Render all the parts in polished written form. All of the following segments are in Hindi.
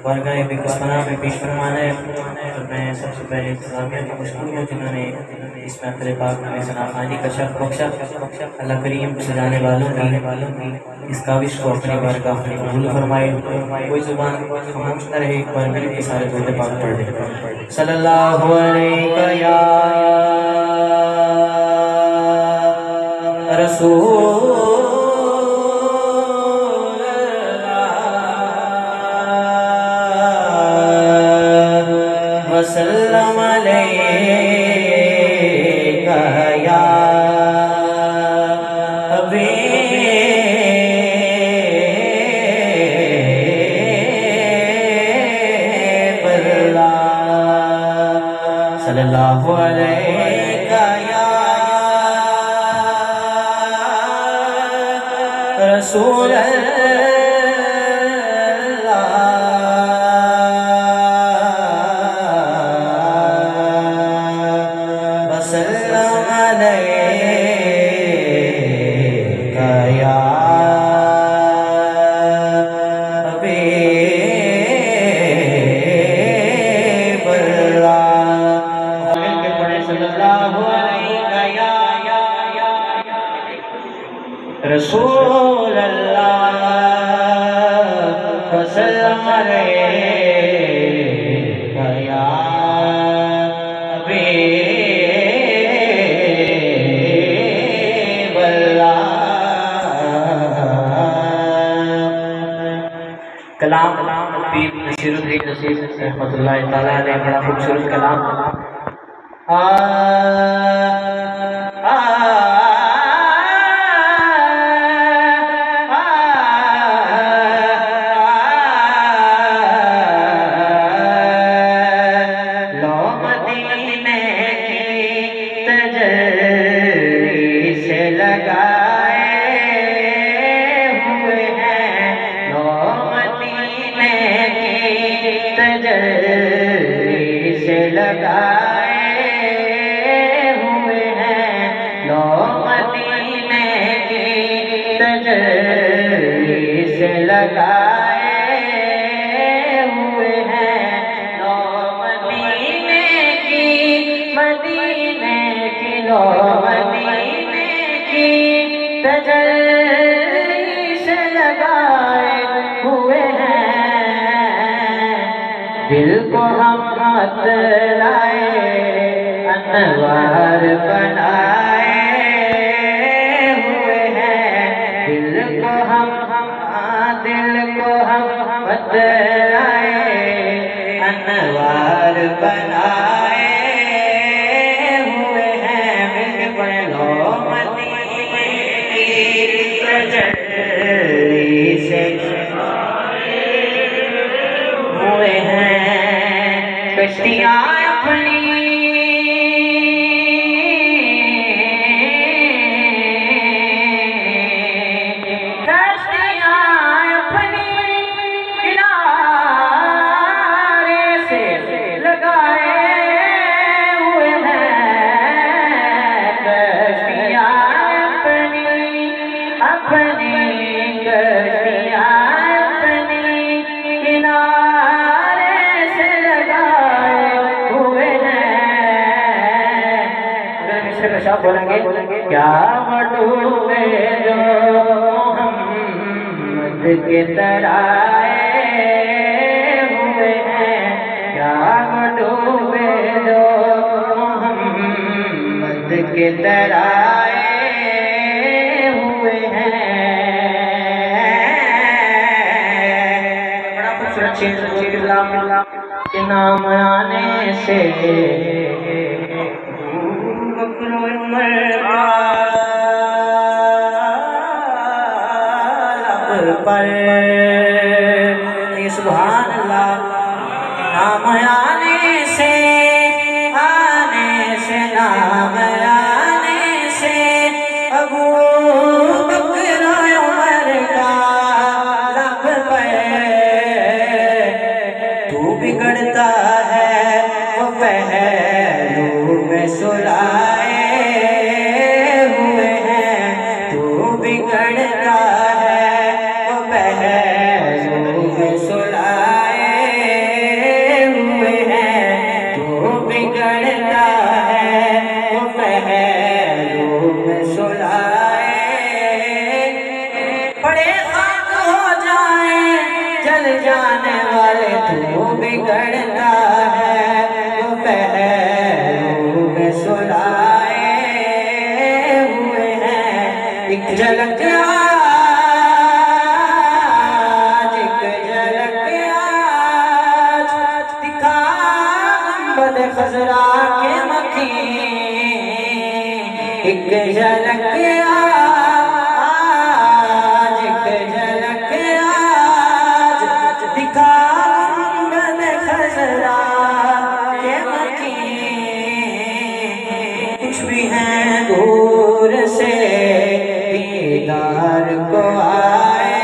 बारगाह बिकस्पना में पेश फरमाना है। और मैं सबसे पहले इंतजामिया का मशकूर हूँ जिन्होंने इस महफिल पाक में सनाखानी का शर्फ बख्शा। अल्लाह करीम सजाने वालों की इस काविश को अपनी बारगाह में कबूल फरमाए। कोई जुबान खामोश न रहे, एक बार मिल के सारे दुरूद पाक पढ़ दे। सल्लल्लाहु अलैहि या रसूल वसल्लम अलैका या हबीबल्लाह सल्लल्लाहु अलैका या रसूल रसूल अल्लाह वसल्लम अलैका या हबीबल्लाह। कलाम पीर नसीरुद्दीन नसीर रहमतुल्लाह तआला अलैह, बड़ा खूबसूरत कलाम। लगाए हुए हैं लो मदीने की तजल्ली से लगाए हुए हैं लो मदीने की लो मदीने की तजल्ली से लगाए हुए हैं। दिल को हम मत लाए अनवार बनाए हुए हैं। दिल को हम मत लाए अनवार बनाए हुए हैं। मिलके पढ़े लो मदीने की तजल्ली से हुए हैं। कश्तियाँ अपनी किनारे से लगाए हुए हैं। कश्तियाँ अपनी कश्तियाँ अपनी किनारे से लगाए हुए हैं। अगर मिस्र का शाह बोलेंगे क्या मडूबे जो मोहम्मद के तराए हुए हैं। क्या मडूबे जो मोहम्मद के तराए हुए हैं। बड़ा खूबसूरत चीज के नाम आने से पर सुभान अल्लाह। नाम आने से नाम आने से अबू बकर उमर का लब पर तू बिगड़ता है वो पहलू में सुलाए हुए हैं। तू बिगड़ता है वो पहलू में सुलाए हुए हैं, तू बिगड़ता है वो पहलू में सुलाए। बड़े खाक हो जाए जल जाने वाले, तू बिगड़ता है वो पहलू में सुलाए हुए हैं। एक झलक खजरा के मकी, एक झलक आज, एक झलक आज दिखा गुंबद खजरा के मकी। कुछ भी है दूर से दीदार को आए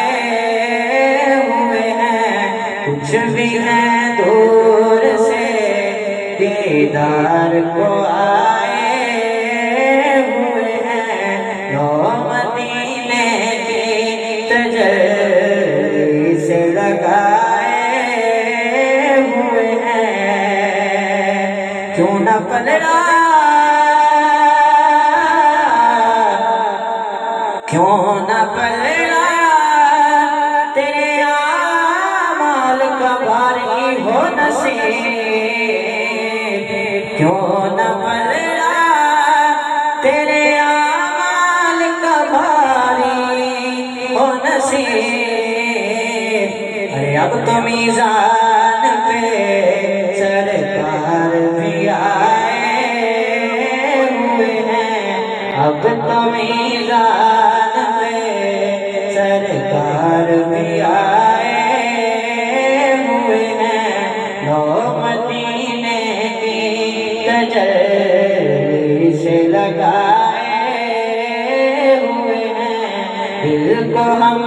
हुए हैं, कुछ भी है दूर से दीदार को आए हुए हैं। लो मदीने की तजल्ली से लगाए हुए हैं। क्यों न पलड़ा, क्यों न पलड़ा तेरे आमाल का भारी हो नसीब, क्यों न पलड़ा तेरे आमाल का भारी हो नसीब। अरे अब तो मीज़ान पे सरकार भी आए हुए हैं, अब तो मीज़ान पे सरकार भी आए हुए हैं। लो मदीने तजल्ली से लगाए हुए हैं, दिल को हम